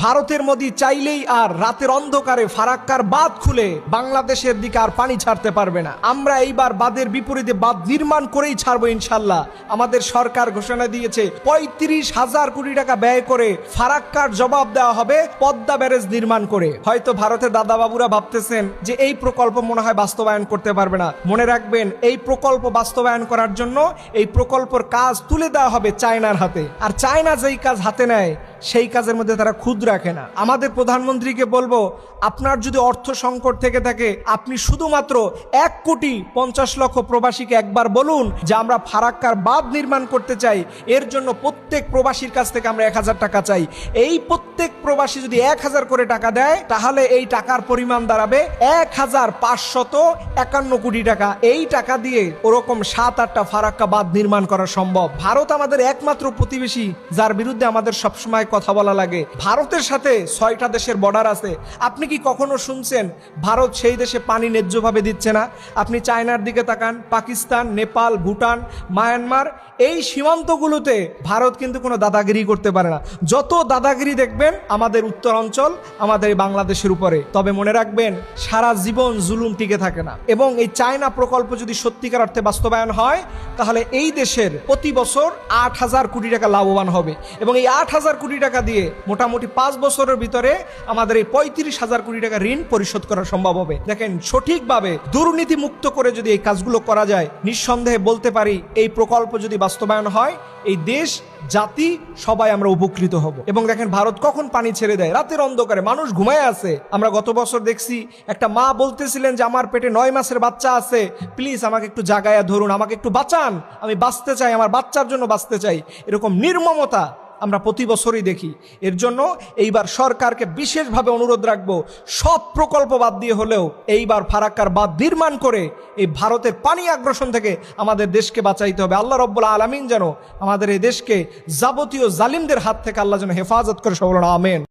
ভারতের মোদি চাইলেই আর রাতের অন্ধকারে ফারাক্কার বাঁধ খুলে বাংলাদেশের দিকে আর পানি ছাড়তে পারবে না। আমরা এইবার বাঁধের বিপরীতে বাঁধ নির্মাণ করেই ছাড়বো ইনশাল্লাহ। আমাদের সরকার ঘোষণা দিয়েছে ৩৫,০০০ কোটি টাকা ব্যয় করে ফারাক্কার জবাব দেওয়া হবে পদ্মা ব্যারেজ নির্মাণ করে। হয়তো ভারতের দাদাবাবুরা ভাবতেছেন যে এই প্রকল্প মনে হয় বাস্তবায়ন করতে পারবে না। মনে রাখবেন, এই প্রকল্প বাস্তবায়ন করার জন্য এই প্রকল্পের কাজ তুলে দেওয়া হবে চায়নার হাতে। আর চায়না যেই কাজ হাতে নেয় সেই কাজের মধ্যে তারা খুদ রাখে না। আমাদের প্রধানমন্ত্রীকে বলবো, আপনার যদি অর্থ সংকট থেকে থাকে আপনি শুধুমাত্র ১,৫০,০০,০০০ প্রবাসীকে একবার বলুন যে আমরা ফারাক্কার বাঁধ নির্মাণ করতে চাই, এর জন্য প্রত্যেক প্রবাসীর কাছ থেকে আমরা ১,০০০ টাকা চাই। এই প্রত্যেক প্রবাসী যদি ১,০০০ করে টাকা দেয় তাহলে এই টাকার পরিমাণ দাঁড়াবে ১,৫৫১ কোটি টাকা। এই টাকা দিয়ে ওরকম ৭-৮টা ফারাক্কা বাঁধ নির্মাণ করা সম্ভব। ভারত আমাদের একমাত্র প্রতিবেশী যার বিরুদ্ধে আমাদের সবসময় কথা বলা লাগে। ভারতের সাথে ৬টা দেশের বর্ডার আছে। আপনি কি কখনো শুনছেন ভারত সেই দেশে পানি ন্যায্যভাবে দিচ্ছে না? আপনি চায়নার দিকে তাকান, পাকিস্তান, নেপাল, ভুটান, মায়ানমার, এই সীমান্তগুলোতে ভারত কিন্তু কোনো দাদাগিরি করতে পারে না। যত দাদাগিরি দেখবেন আমাদের উত্তরাঞ্চল, আমাদের বাংলাদেশের উপরে। তবে মনে রাখবেন, সারা জীবন জুলুম টিকে থাকে না। এবং এই চায়না প্রকল্প যদি সত্যিকার অর্থে বাস্তবায়ন হয় তাহলে এই দেশের প্রতি বছর ৮,০০০ কোটি টাকা লাভবান হবে। এবং এই ৮,০০০ কোটি টাকা দিয়ে মোটামুটি ৫ বছরের ভিতরে আমাদের এই ৩৫,০০০ কোটি টাকা ঋণ পরিশোধ করা সম্ভব হবে। দেখেন, সঠিকভাবে দুর্নীতি মুক্ত করে যদি এই কাজগুলো করা যায়, নিঃসন্দেহে বলতে পারি এই প্রকল্প যদি বাস্তবায়ন হয় এই দেশ জাতি সবাই আমরা উপকৃত হব। এবং দেখেন, ভারত কখন পানি ছেড়ে দেয়? রাতের অন্ধকারে, মানুষ ঘুমায় আছে। আমরা গত বছর দেখছি একটা মা বলতেছিলেন যে আমার পেটে ৯ মাসের বাচ্চা আছে, প্লিজ আমাকে একটু জাগায়া ধরুন, আমাকে একটু বাঁচান, আমি বাঁচতে চাই, আমার বাচ্চার জন্য বাঁচতে চাই। এরকম নির্মমতা আমরা প্রতি বছরই দেখি। এর জন্য এইবার সরকারকে বিশেষভাবে অনুরোধ রাখবো, সব প্রকল্প বাদ দিয়ে হলেও এইবার ফারাক্কার বাঁধ নির্মাণ করে এই ভারতের পানি আগ্রাসন থেকে আমাদের দেশকে বাঁচাইতে হবে। আল্লাহ রব্বুল আলামিন যেন আমাদের এই দেশকে যাবতীয় জালিমদের হাত থেকে আল্লাহ যেন হেফাজত করে, সকল আমিন।